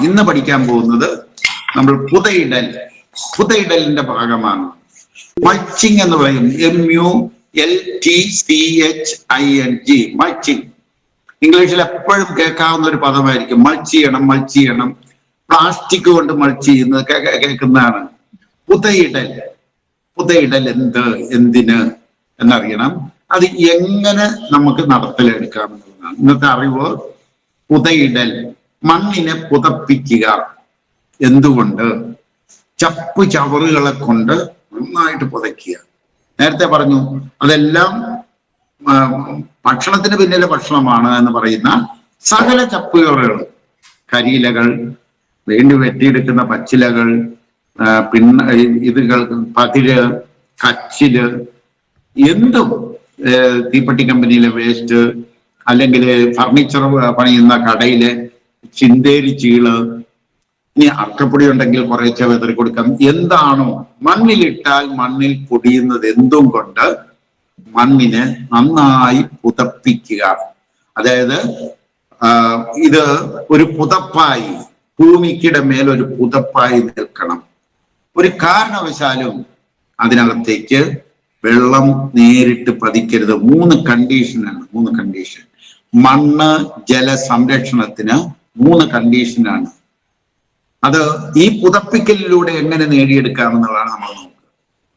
ഇന്ന് പഠിക്കാൻ പോകുന്നത് നമ്മൾ പുതയിടലിന്റെ ഭാഗമാണ്. മൾച്ചിങ് എന്ന് പറയും. MULTCHING, mulching. ഇംഗ്ലീഷിൽ എപ്പോഴും കേൾക്കാവുന്ന ഒരു പദമായിരിക്കും. മൾച്ച് ചെയ്യണം. പ്ലാസ്റ്റിക് കൊണ്ട് മൾച്ച് ചെയ്യുന്നത് കേൾക്കുന്നതാണ്. പുതയിടൽ എന്തിന് എന്നറിയണം. അത് എങ്ങനെ നമുക്ക് നടപ്പിലെടുക്കാമെന്നുള്ളതാണ് ഇന്നത്തെ അറിവ്. പുതയിടൽ, മണ്ണിനെ പുതപ്പിക്കുക. എന്തുകൊണ്ട്? ചവറുകളെ കൊണ്ട് നന്നായിട്ട് പുതയ്ക്കുക. നേരത്തെ പറഞ്ഞു അതെല്ലാം ഭക്ഷണത്തിന് പിന്നിലെ ഭക്ഷണമാണ് എന്ന് പറയുന്ന സകല ചപ്പുചവറുകൾ, കരിയിലകൾ, വേണ്ടി വെട്ടിയെടുക്കുന്ന പച്ചിലകൾ, ഇതുകൾ, പതിര്, കച്ചില്, എന്തും, തീപ്പെട്ടി കമ്പനിയിലെ വേസ്റ്റ്, അല്ലെങ്കിൽ ഫർണിച്ചർ പണിയുന്ന കടയിലെ ചിന്തേരി ചീള്, ഇനി അർക്കപ്പൊടി ഉണ്ടെങ്കിൽ കുറേശ്ശെ വെതറി കൊടുക്കാം. എന്താണോ മണ്ണിലിട്ടാൽ മണ്ണിൽ പൊടിയുന്നത് എന്തും കൊണ്ട് മണ്ണിനെ നന്നായി പുതപ്പിക്കുക. അതായത് ഇത് ഒരു പുതപ്പായി, ഭൂമിക്കയുടെ മേലൊരു പുതപ്പായി നിൽക്കണം. ഒരു കാരണവശാലും അതിനകത്തേക്ക് വെള്ളം നേരിട്ട് പതിക്കരുത്. 3 കണ്ടീഷനാണ്. 3 കണ്ടീഷൻ. മണ്ണ് ജല സംരക്ഷണത്തിന് 3 കണ്ടീഷനാണ്. അത് ഈ പുതപ്പിക്കലിലൂടെ എങ്ങനെ നേടിയെടുക്കാമെന്നുള്ളതാണ് നമ്മൾ നോക്കുക.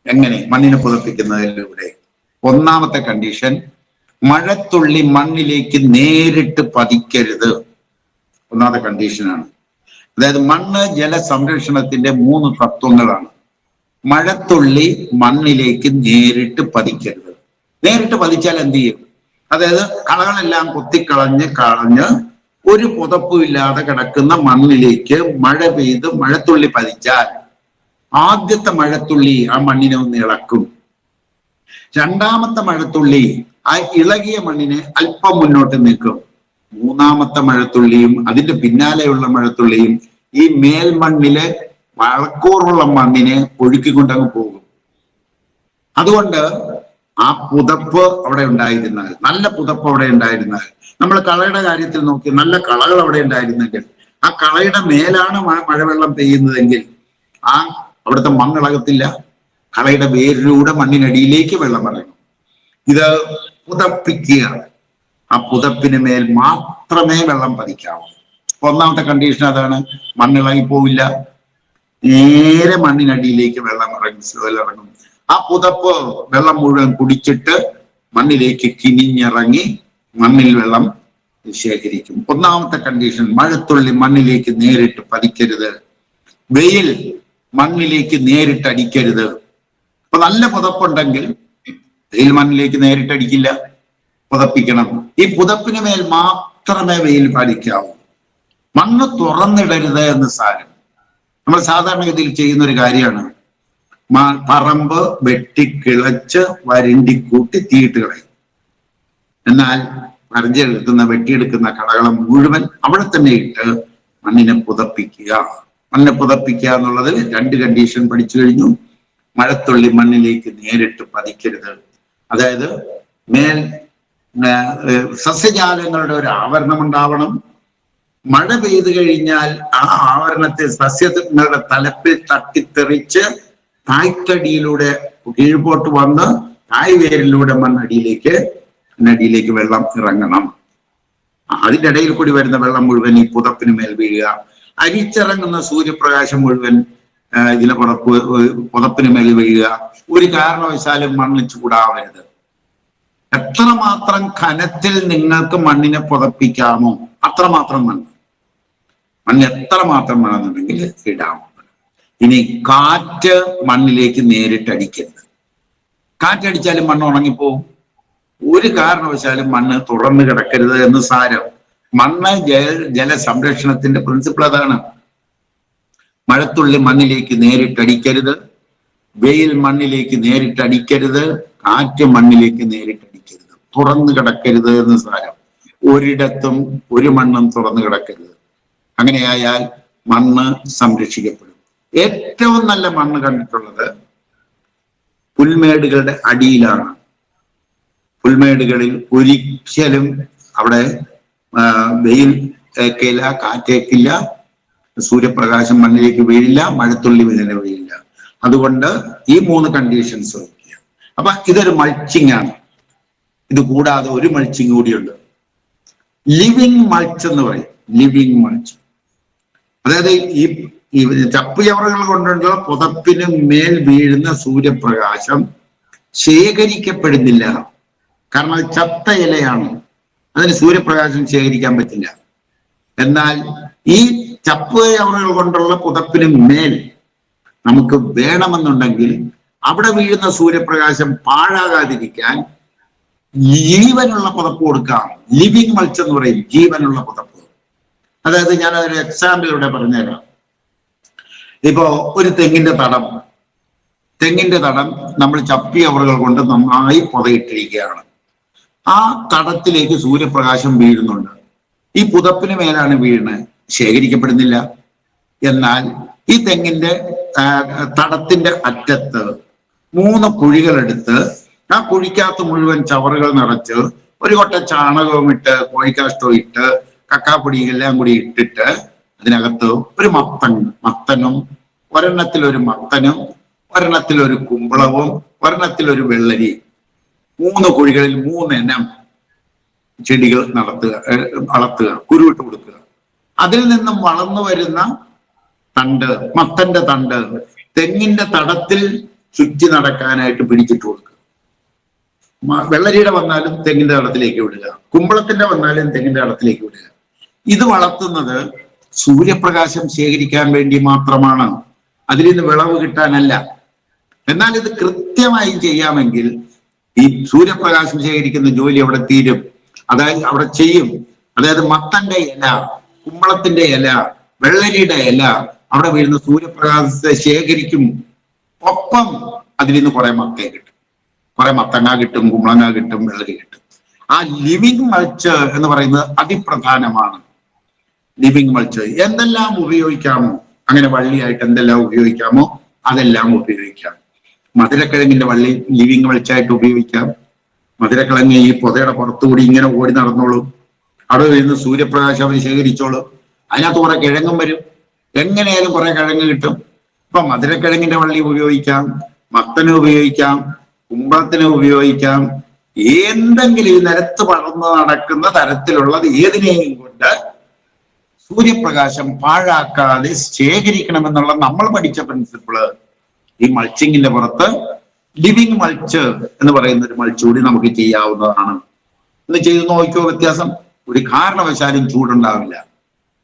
എങ്ങനെ മണ്ണിനെ പുതപ്പിക്കുന്നതിലൂടെ? ഒന്നാമത്തെ കണ്ടീഷൻ, മഴത്തുള്ളി മണ്ണിലേക്ക് നേരിട്ട് പതിക്കരുത്. ഒന്നാമത്തെ കണ്ടീഷനാണ്. അതായത് മണ്ണ് ജല സംരക്ഷണത്തിന്റെ 3 തത്വങ്ങളാണ്. മഴത്തുള്ളി മണ്ണിലേക്ക് നേരിട്ട് പതിക്കരുത്. നേരിട്ട് പതിച്ചാൽ എന്ത് ചെയ്യും? അതായത് കളകളെല്ലാം കളഞ്ഞ് ഒരു പുതപ്പും ഇല്ലാതെ കിടക്കുന്ന മണ്ണിലേക്ക് മഴ പെയ്ത് മഴത്തുള്ളി പതിച്ചാൽ ആദ്യത്തെ മഴത്തുള്ളി ആ മണ്ണിനെ ഒന്ന് ഇളക്കും. രണ്ടാമത്തെ മഴത്തുള്ളി ആ ഇളകിയ മണ്ണിനെ അല്പം മുന്നോട്ട് നീക്കും. മൂന്നാമത്തെ മഴത്തുള്ളിയും അതിന്റെ പിന്നാലെയുള്ള മഴത്തുള്ളിയും ഈ മേൽമണ്ണിലെ വളക്കൂറുള്ള മണ്ണിനെ ഒഴുക്കിക്കൊണ്ടങ്ങ് പോകും. അതുകൊണ്ട് ആ പുതപ്പ് അവിടെ ഉണ്ടായിരുന്നാൽ, നല്ല പുതപ്പ് അവിടെ ഉണ്ടായിരുന്നാൽ, നമ്മൾ കളയുടെ കാര്യത്തിൽ നോക്കി നല്ല കളകൾ അവിടെ ഉണ്ടായിരുന്നെങ്കിൽ, ആ കളയുടെ മേലാണ് മഴവെള്ളം പെയ്യുന്നതെങ്കിൽ അവിടുത്തെ മണ്ണിളകത്തില്ല. കളയുടെ വേരിലൂടെ മണ്ണിനടിയിലേക്ക് വെള്ളം ഇറങ്ങും. ഇത് പുതപ്പിക്കുക. ആ പുതപ്പിന് മേൽ മാത്രമേ വെള്ളം പതിക്കാവൂ. ഒന്നാമത്തെ കണ്ടീഷൻ അതാണ്. മണ്ണിളകി പോവില്ല, നേരെ മണ്ണിനടിയിലേക്ക് വെള്ളം ഇറങ്ങും. ആ പുതപ്പ് വെള്ളം മുഴുവൻ കുടിച്ചിട്ട് മണ്ണിലേക്ക് കിനിഞ്ഞിറങ്ങി മണ്ണിൽ വെള്ളം ശേഖരിക്കും. ഒന്നാമത്തെ കണ്ടീഷൻ, മഴത്തുള്ളി മണ്ണിലേക്ക് നേരിട്ട് പതിക്കരുത്. വെയിൽ മണ്ണിലേക്ക് നേരിട്ട് അടിക്കരുത്. അപ്പൊ നല്ല പുതപ്പുണ്ടെങ്കിൽ വെയിൽ മണ്ണിലേക്ക് നേരിട്ടടിക്കില്ല, പുതപ്പിക്കണം. ഈ പുതപ്പിന് മേൽ മാത്രമേ വെയിൽ പതിക്കാവൂ. മണ്ണ് തുറന്നിടരുത് എന്ന് സാരം. നമ്മൾ സാധാരണഗതിയിൽ ചെയ്യുന്ന ഒരു കാര്യമാണ്. പറമ്പ് വെട്ടിക്കിളച്ച് വരണ്ടിക്കൂട്ടി തീയിട്ട് കളയും. എന്നാൽ വെട്ടിയെടുക്കുന്ന കളകളം മുഴുവൻ അവിടെ തന്നെ ഇട്ട് മണ്ണിനെ പുതപ്പിക്കുക. മണ്ണിനെ പുതപ്പിക്കുക എന്നുള്ളതിൽ 2 കണ്ടീഷൻ പഠിച്ചു കഴിഞ്ഞു. മഴത്തുള്ളി മണ്ണിലേക്ക് നേരിട്ട് പതിക്കരുത്. അതായത് സസ്യജാലങ്ങളുടെ ഒരു ആവരണം ഉണ്ടാവണം. മഴ പെയ്തു കഴിഞ്ഞാൽ ആ ആവരണത്തെ സസ്യങ്ങളുടെ തലപ്പിൽ തട്ടിത്തെറിച്ച് തായ്ക്കടിയിലൂടെ കീഴ്പോട്ട് വന്ന് തായ്വേരിലൂടെ മണ്ണടിയിലേക്ക് വെള്ളം ഇറങ്ങണം. അതിൻ്റെ ഇടയിൽ കൂടി വരുന്ന വെള്ളം മുഴുവൻ ഈ പുതപ്പിന് മേൽ വീഴുക. അരിച്ചിറങ്ങുന്ന സൂര്യപ്രകാശം മുഴുവൻ ഇതിലെ പുതപ്പിന് മേൽ വീഴുക. ഒരു കാരണവശാലും മണ്ണ് ചൂടാവരുത്. എത്രമാത്രം കനത്തിൽ നിങ്ങൾക്ക് മണ്ണിനെ പുതപ്പിക്കാമോ അത്രമാത്രം മണ്ണ് എത്രമാത്രം വേണമെന്നുണ്ടെങ്കിൽ ഇടാം. ഇനി കാറ്റ് മണ്ണിലേക്ക് നേരിട്ട് അടിക്കരുത്. കാറ്റടിച്ചാലും മണ്ണ് ഉണങ്ങിപ്പോവും. ഒരു കാരണവശാലും മണ്ണ് തുറന്നു കിടക്കരുത് എന്ന് സാരം. മണ്ണ് ജല സംരക്ഷണത്തിന്റെ പ്രിൻസിപ്പിൾ അതാണ്. മഴത്തുള്ളി മണ്ണിലേക്ക് നേരിട്ടടിക്കരുത്, വെയിൽ മണ്ണിലേക്ക് നേരിട്ടടിക്കരുത്, കാറ്റ് മണ്ണിലേക്ക് നേരിട്ടടിക്കരുത്, തുറന്നു കിടക്കരുത് എന്ന് സാരം. ഒരിടത്തും ഒരു മണ്ണും തുറന്നു കിടക്കരുത്. അങ്ങനെയായാൽ മണ്ണ് സംരക്ഷിക്കപ്പെടും. ഏറ്റവും നല്ല മണ്ണ് കണ്ടിട്ടുള്ളത് പുൽമേടുകളുടെ അടിയിലാണ്. പുൽമേടുകളിൽ ഒരിക്കലും അവിടെ വെയിൽ ഏക്കില്ല, കാറ്റേക്കില്ല, സൂര്യപ്രകാശം മണ്ണിലേക്ക് വീഴില്ല, മഴത്തുള്ളി ഇതിനെ വീഴില്ല. അതുകൊണ്ട് ഈ 3 കണ്ടീഷൻസ് വയ്ക്കുക. അപ്പൊ ഇതൊരു മൾച്ചിങ് ആണ്. ഇത് കൂടാതെ ഒരു മൾച്ചിങ് കൂടിയുണ്ട്, ലിവിങ് മൾച്ച് എന്ന് പറയും. ലിവിങ് മൾച്ച് അതായത് ഈ ചപ്പുചവറുകൾ കൊണ്ടുള്ള പുതപ്പിന് മേൽ വീഴുന്ന സൂര്യപ്രകാശം ശേഖരിക്കപ്പെടുന്നില്ല. കാരണം അത് ചത്ത ഇലയാണ്, അതിന് സൂര്യപ്രകാശം ശേഖരിക്കാൻ പറ്റില്ല. എന്നാൽ ഈ ചപ്പുചവറുകൾ കൊണ്ടുള്ള പുതപ്പിന് മേൽ നമുക്ക് വേണമെന്നുണ്ടെങ്കിൽ അവിടെ വീഴുന്ന സൂര്യപ്രകാശം പാഴാകാതിരിക്കാൻ ജീവനുള്ള പുതപ്പ് കൊടുക്കാം. ലിവിങ് മൾച്ച് എന്ന് പറയും, ജീവനുള്ള പുതപ്പ്. അതായത് ഞാൻ ഒരു എക്സാമ്പിൾ ഇവിടെ പറഞ്ഞുതരാം. ഇപ്പോ ഒരു തെങ്ങിന്റെ തടം നമ്മൾ ചപ്പിയവറുകൾ കൊണ്ട് നന്നായി പുതയിട്ടിരിക്കുകയാണ്. ആ തടത്തിലേക്ക് സൂര്യപ്രകാശം വീഴുന്നുണ്ട്. ഈ പുതപ്പിന് മേലാണ് വീഴുന്നത്, ശേഖരിക്കപ്പെടുന്നില്ല. എന്നാൽ ഈ തെങ്ങിന്റെ തടത്തിന്റെ അറ്റത്ത് 3 കുഴികളെടുത്ത് ആ കുഴിക്കകത്ത് മുഴുവൻ ചവറുകൾ നിറച്ച് ഒരു കൊട്ട ചാണകവും ഇട്ട് കോഴിക്കാഷ്ടവും ഇട്ട് കക്കാപ്പൊടി എല്ലാം കൂടി ഇട്ടിട്ട് അതിനകത്ത് ഒരു മത്തനും ഒരെണ്ണത്തിലൊരു മത്തനും ഒരെണ്ണത്തിലൊരു കുമ്പളവും ഒരെണ്ണത്തിലൊരു വെള്ളരി, 3 കുഴികളിൽ 3 ഇനം ചെടികൾ വളർത്തുക, കുരുവിട്ട് കൊടുക്കുക. അതിൽ നിന്നും വളർന്നു വരുന്ന തണ്ട്, മത്തന്റെ തണ്ട് തെങ്ങിന്റെ തടത്തിൽ ചുറ്റി നടക്കാനായിട്ട് പിടിച്ചിട്ട് കൊടുക്കുക. വെള്ളരിയുടെ വന്നാലും തെങ്ങിന്റെ തടത്തിലേക്ക് വിടുക, കുമ്പളത്തിന്റെ വന്നാലും തെങ്ങിന്റെ തടത്തിലേക്ക് വിടുക. ഇത് വളർത്തുന്നത് സൂര്യപ്രകാശം ശേഖരിക്കാൻ വേണ്ടി മാത്രമാണ്, അതിൽ നിന്ന് വിളവ് കിട്ടാനല്ല. എന്നാൽ ഇത് കൃത്യമായി ചെയ്യാമെങ്കിൽ ഈ സൂര്യപ്രകാശം ശേഖരിക്കുന്ന ജോലി അവിടെ തീരും, അതായത് അവിടെ ചെയ്യും. അതായത് മത്തന്റെ ഇല, കുമ്പളത്തിന്റെ ഇല, വെള്ളരിയുടെ ഇല അവിടെ വീഴുന്ന സൂര്യപ്രകാശത്തെ ശേഖരിക്കും. ഒപ്പം അതിൽ നിന്ന് കുറെ മത്തേ കിട്ടും, കുറെ മത്തങ്ങ കിട്ടും, കുമ്പളങ്ങ കിട്ടും, വെള്ളരി കിട്ടും. ആ ലിവിങ് മൾച്ച് എന്ന് പറയുന്നത് അതിപ്രധാനമാണ്. ലിവിങ് മൾച്ച് എന്തെല്ലാം ഉപയോഗിക്കാമോ, അങ്ങനെ വള്ളിയായിട്ട് എന്തെല്ലാം ഉപയോഗിക്കാമോ അതെല്ലാം ഉപയോഗിക്കാം. മധുരക്കിഴങ്ങിന്റെ വള്ളി ലിവിങ് മൾച്ചായിട്ട് ഉപയോഗിക്കാം. മധുരക്കിഴങ്ങ് ഈ പൊതയുടെ പുറത്തുകൂടി ഇങ്ങനെ ഓടി നടന്നോളും, അവിടെ വരുന്ന സൂര്യപ്രകാശം അവർ ശേഖരിച്ചോളും. അതിനകത്ത് കുറെ കിഴങ്ങും വരും, എങ്ങനെയായാലും കുറെ കിഴങ്ങ് കിട്ടും. ഇപ്പൊ മധുരക്കിഴങ്ങിന്റെ വള്ളി ഉപയോഗിക്കാം, മത്തന് ഉപയോഗിക്കാം, കുമ്പളത്തിന് ഉപയോഗിക്കാം. എന്തെങ്കിലും ഈ നിരത്ത് പടർന്ന് നടക്കുന്ന തരത്തിലുള്ളത് ഏതിനെയും കൊണ്ട് സൂര്യപ്രകാശം പാഴാക്കാതെ ശേഖരിക്കണമെന്നുള്ള നമ്മൾ പഠിച്ച പ്രിൻസിപ്പിള് ഈ മൾച്ചിങ്ങിന്റെ പുറത്ത് ലിവിങ് മൾച്ച് എന്ന് പറയുന്ന ഒരു മൾച്ച് കൂടി നമുക്ക് ചെയ്യാവുന്നതാണ്. ഒന്ന് ചെയ്ത് നോക്കിയോ വ്യത്യാസം. ഒരു കാരണവശാലും ചൂടുണ്ടാവില്ല,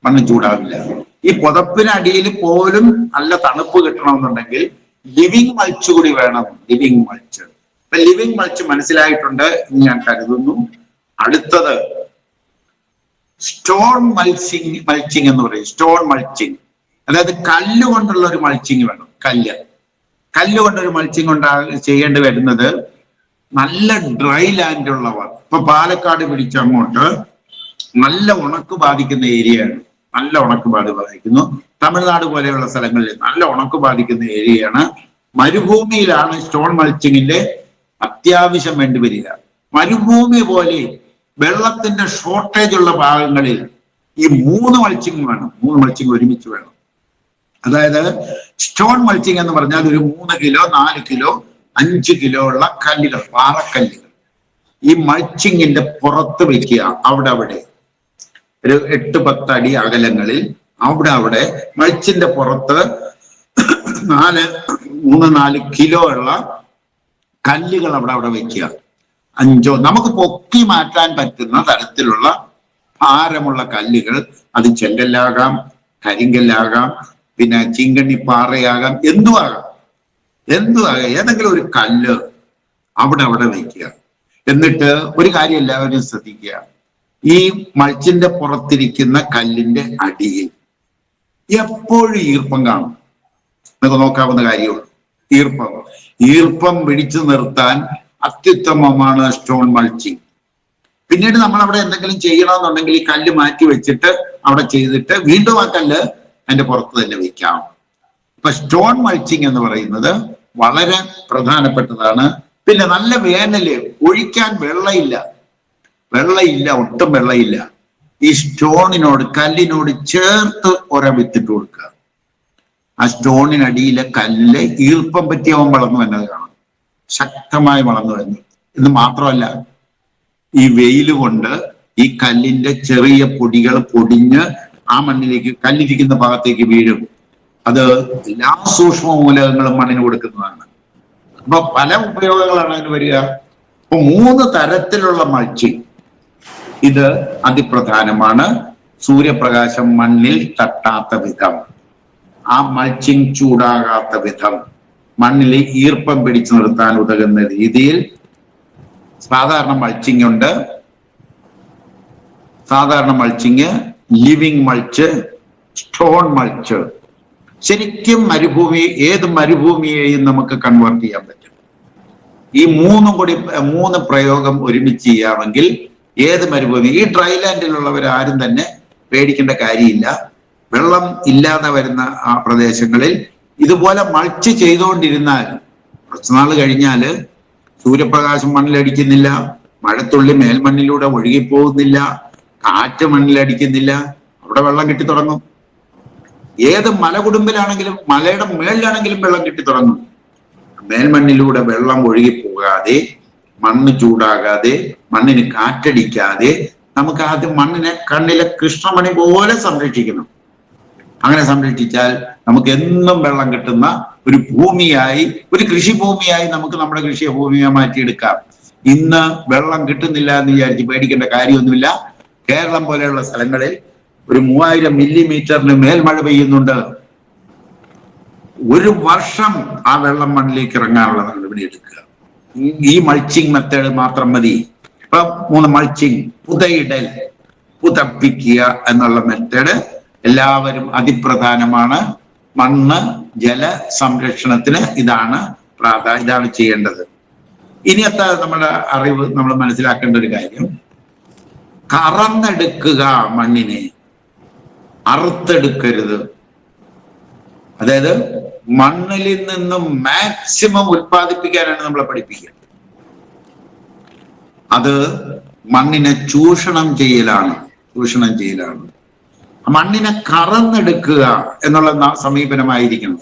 മണ്ണ് ചൂടാവില്ല. ഈ പുതപ്പിനടിയിൽ പോലും നല്ല തണുപ്പ് കിട്ടണമെന്നുണ്ടെങ്കിൽ ലിവിങ് മൾച്ച് കൂടി വേണം. ലിവിങ് മൾച്ച്, ലിവിങ് മൾച്ച് മനസ്സിലായിട്ടുണ്ട് എന്ന് ഞാൻ കരുതുന്നു. അടുത്തത് സ്റ്റോൺ മൾച്ചിങ് എന്ന് പറയും. സ്റ്റോൺ മൾച്ചിങ് അതായത് കല്ല് കൊണ്ടുള്ള ഒരു മൾച്ചിങ് വേണം. കല്ല് കൊണ്ടൊരു മൾച്ചിങ് ചെയ്യേണ്ടി വരുന്നത് നല്ല ഡ്രൈ ലാൻഡ് ഉള്ളവർ. ഇപ്പൊ പാലക്കാട് പിടിച്ചങ്ങോട്ട് നല്ല ഉണക്ക് ബാധിക്കുന്ന ഏരിയയാണ്, നല്ല ഉണക്ക് ബാധിക്കുന്നു. തമിഴ്നാട് പോലെയുള്ള സ്ഥലങ്ങളിൽ നല്ല ഉണക്ക് ബാധിക്കുന്ന ഏരിയയാണ്. മരുഭൂമിയിലാണ് സ്റ്റോൺ മൾച്ചിങ്ങിന്റെ അത്യാവശ്യം വേണ്ടി വരിക. മരുഭൂമി പോലെ വെള്ളത്തിന്റെ ഷോർട്ടേജ് ഉള്ള ഭാഗങ്ങളിൽ ഈ 3 മൾച്ചിങ് വേണം. 3 മൾച്ചിങ് ഒരുമിച്ച് വേണം. അതായത് സ്റ്റോൺ മൾച്ചിങ് എന്ന് പറഞ്ഞാൽ ഒരു 3 കിലോ 4 കിലോ 5 കിലോ ഉള്ള കല്ലുകൾ, പാറക്കല്ലുകൾ ഈ മൾച്ചിങ്ങിന്റെ പുറത്ത് വെക്കുക. അവിടെ ഒരു 8-10 അടി അകലങ്ങളിൽ അവിടെ മൾച്ചിന്റെ പുറത്ത് 3-4 കിലോ ഉള്ള കല്ലുകൾ അവിടെ വെക്കുക. 5 നമുക്ക് പൊക്കി മാറ്റാൻ പറ്റുന്ന തരത്തിലുള്ള ഭാരമുള്ള കല്ലുകൾ. അത് ചെങ്കല്ലാകാം, കരിങ്കല്ലാകാം, പിന്നെ ചീങ്കണ്ണിപ്പാറയാകാം, എന്തുവാകാം. ഏതെങ്കിലും ഒരു കല്ല് അവിടെ വെക്കുക. എന്നിട്ട് ഒരു കാര്യം എല്ലാവരും ശ്രദ്ധിക്കുക, ഈ മൾച്ചിന്റെ പുറത്തിരിക്കുന്ന കല്ലിന്റെ അടിയിൽ എപ്പോഴും ഈർപ്പം കാണും. നിങ്ങൾക്ക് നോക്കാവുന്ന കാര്യമുള്ളൂ. ഈർപ്പം പിടിച്ചു നിർത്താൻ അത്യുത്തമമാണ് സ്റ്റോൺ മൾച്ചിങ്. പിന്നീട് നമ്മൾ അവിടെ എന്തെങ്കിലും ചെയ്യണമെന്നുണ്ടെങ്കിൽ ഈ കല്ല് മാറ്റി വെച്ചിട്ട് അവിടെ ചെയ്തിട്ട് വീണ്ടും ആ കല്ല് അതിന്റെ പുറത്ത് തന്നെ വെക്കാം. ഇപ്പൊ സ്റ്റോൺ മൾച്ചിങ് എന്ന് പറയുന്നത് വളരെ പ്രധാനപ്പെട്ടതാണ്. പിന്നെ നല്ല വേനല്, ഒഴിക്കാൻ വെള്ളമില്ല, ഒട്ടും വെള്ളമില്ല. ഈ സ്റ്റോണിനോട്, കല്ലിനോട് ചേർത്ത് വിത്തിട്ട് കൊടുക്കുക. ആ സ്റ്റോണിനടിയിലെ കല്ല് ഈർപ്പം പറ്റി അവൻ വളർന്നു വരുന്നത് കാണാം, ശക്തമായി വളർന്നു വരുന്നു. എന്ന് മാത്രമല്ല, ഈ വെയിൽ കൊണ്ട് ഈ കല്ലിന്റെ ചെറിയ പൊടികൾ പൊടിഞ്ഞ് ആ മണ്ണിലേക്ക്, കല്ലിരിക്കുന്ന ഭാഗത്തേക്ക് വീഴും. അത് എല്ലാ സൂക്ഷ്മ മൂലകങ്ങളും മണ്ണിന് കൊടുക്കുന്നതാണ്. അപ്പൊ പല ഉപയോഗങ്ങളാണ് അതിന് വരിക. അപ്പൊ 3 തരത്തിലുള്ള മൾച്ചിങ്, ഇത് അതിപ്രധാനമാണ്. സൂര്യപ്രകാശം മണ്ണിൽ തട്ടാത്ത വിധം, ആ മൾച്ചിങ് ചൂടാകാത്ത വിധം, മണ്ണിൽ ഈർപ്പം പിടിച്ചു നിർത്താൻ ഉതകുന്ന രീതിയിൽ സാധാരണ മൾച്ചിങ് ഉണ്ട്. സാധാരണ mulching, living mulch, stone mulch. ശരിക്കും മരുഭൂമി, ഏത് മരുഭൂമിയെയും നമുക്ക് കൺവേർട്ട് ചെയ്യാൻ പറ്റും. ഈ 3 പ്രയോഗം ഒരുമിച്ച് ചെയ്യാമെങ്കിൽ ഏത് മരുഭൂമി, ഈ ഡ്രൈലാൻഡിലുള്ളവർ ആരും തന്നെ പേടിക്കേണ്ട കാര്യമില്ല. വെള്ളം ഇല്ലാതെ വരുന്ന ആ പ്രദേശങ്ങളിൽ ഇതുപോലെ മൾച്ച് ചെയ്തുകൊണ്ടിരുന്നാൽ കുറച്ചുനാൾ കഴിഞ്ഞാല് സൂര്യപ്രകാശം മണ്ണിലടിക്കുന്നില്ല, മഴത്തുള്ളി മേൽമണ്ണിലൂടെ ഒഴുകിപ്പോകുന്നില്ല, കാറ്റ് മണ്ണിലടിക്കുന്നില്ല, അവിടെ വെള്ളം കിട്ടി തുടങ്ങും. ഏത് മലകുടുംബിലാണെങ്കിലും മലയുടെ മേളിലാണെങ്കിലും വെള്ളം കിട്ടി തുടങ്ങും. മേൽമണ്ണിലൂടെ വെള്ളം ഒഴുകിപ്പോകാതെ, മണ്ണ് ചൂടാകാതെ, മണ്ണിന് കാറ്റടിക്കാതെ നമുക്ക് ആദ്യം മണ്ണിനെ കണ്ണിലെ കൃഷ്ണമണി പോലെ സംരക്ഷിക്കണം. അങ്ങനെ സംരക്ഷിച്ചാൽ നമുക്ക് എന്നും വെള്ളം കിട്ടുന്ന ഒരു ഭൂമിയായി, ഒരു കൃഷിഭൂമിയായി നമുക്ക് നമ്മുടെ കൃഷി ഭൂമിയെ മാറ്റിയെടുക്കാം. ഇന്ന് വെള്ളം കിട്ടുന്നില്ല എന്ന് വിചാരിച്ച് പേടിക്കേണ്ട കാര്യമൊന്നുമില്ല. കേരളം പോലെയുള്ള സ്ഥലങ്ങളിൽ ഒരു 3000 മില്ലിമീറ്ററിന് മേൽ മഴ പെയ്യുന്നുണ്ട്. ഒരു വർഷം ആ വെള്ളം മണ്ണിലേക്ക് ഇറങ്ങാനുള്ള നടപടി എടുക്കുക. ഈ മൾച്ചിങ് മെത്തേഡ് മാത്രം മതി. ഇപ്പൊ 3 മൾച്ചിങ്, പുതയിടൽ, പുതപ്പിക്കുക എന്നുള്ള മെത്തേഡ് എല്ലാവരും അതിപ്രധാനമാണ്. മണ്ണ് ജല സംരക്ഷണത്തിന് ഇതാണ് ചെയ്യേണ്ടത്. ഇനിയത്തെ നമ്മുടെ അറിവ്, നമ്മൾ മനസ്സിലാക്കേണ്ട ഒരു കാര്യം, കറന്നെടുക്കുക, മണ്ണിനെ അറുത്തെടുക്കരുത്. അതായത് മണ്ണിൽ നിന്നും മാക്സിമം ഉൽപ്പാദിപ്പിക്കാനാണ് നമ്മളെ പഠിപ്പിക്കുക. അത് മണ്ണിനെ ചൂഷണം ചെയ്യലാണ്. മണ്ണിനെ കറന്നെടുക്കുക എന്നുള്ള സമീപനമായിരിക്കണം.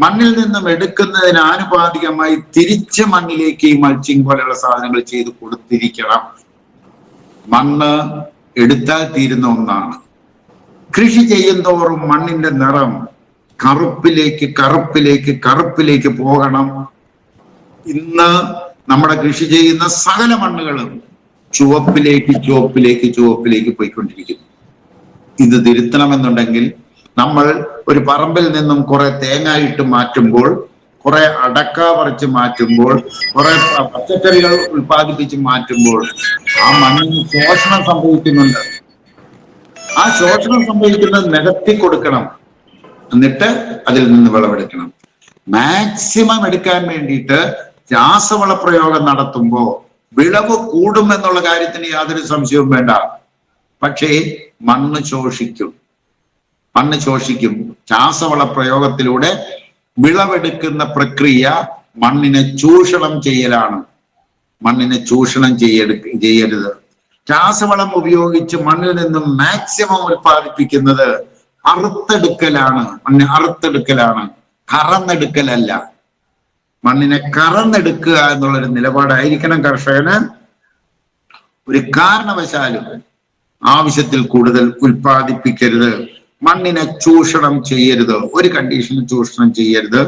മണ്ണിൽ നിന്നും എടുക്കുന്നതിന് ആനുപാതികമായി തിരിച്ച് മണ്ണിലേക്ക് ഈ മൾച്ചിങ് പോലെയുള്ള സാധനങ്ങൾ ചെയ്ത് കൊടുത്തിരിക്കണം. മണ്ണ് എടുത്താൽ തീരുന്ന ഒന്നാണ്. കൃഷി ചെയ്യുന്തോറും മണ്ണിന്റെ നിറം കറുപ്പിലേക്ക് പോകണം. ഇന്ന് നമ്മുടെ കൃഷി ചെയ്യുന്ന സകല മണ്ണുകളും ചുവപ്പിലേക്ക് പോയിക്കൊണ്ടിരിക്കുന്നു. ഇത് തിരുത്തണമെന്നുണ്ടെങ്കിൽ നമ്മൾ ഒരു പറമ്പിൽ നിന്നും കുറെ തേങ്ങ ഇട്ട് മാറ്റുമ്പോൾ, കുറെ അടക്ക പറിച്ച് മാറ്റുമ്പോൾ, കുറെ പച്ചക്കറികൾ ഉൽപ്പാദിപ്പിച്ച് മാറ്റുമ്പോൾ ആ മണ്ണിന് ശോഷണം സംഭവിക്കുന്നുണ്ട്. ആ ശോഷണം സംഭവിക്കുന്നത് നികത്തി കൊടുക്കണം, എന്നിട്ട് അതിൽ നിന്ന് വിളവെടുക്കണം. മാക്സിമം എടുക്കാൻ വേണ്ടിയിട്ട് രാസവള പ്രയോഗം നടത്തുമ്പോൾ വിളവ് കൂടും എന്നുള്ള കാര്യത്തിന് യാതൊരു സംശയവും വേണ്ട. പക്ഷേ മണ്ണ് ശോഷിക്കും. രാസവള പ്രയോഗത്തിലൂടെ വിളവെടുക്കുന്ന പ്രക്രിയ മണ്ണിനെ ചൂഷണം ചെയ്യലാണ്. മണ്ണിനെ ചൂഷണം ചെയ്യരുത്. രാസവളം ഉപയോഗിച്ച് മണ്ണിൽ നിന്നും മാക്സിമം ഉൽപ്പാദിപ്പിക്കുന്നത് അറുത്തെടുക്കലാണ്. കറന്നെടുക്കലല്ല. മണ്ണിനെ കറന്നെടുക്കുക എന്നുള്ളൊരു നിലപാടായിരിക്കണം കർഷകന്. ഒരു കാരണവശാലും ആവശ്യത്തിൽ കൂടുതൽ ഉൽപ്പാദിപ്പിക്കരുത്. മണ്ണിനെ ചൂഷണം ചെയ്യരുത്. ഒരു കണ്ടീഷനിൽ ചൂഷണം ചെയ്യരുത്.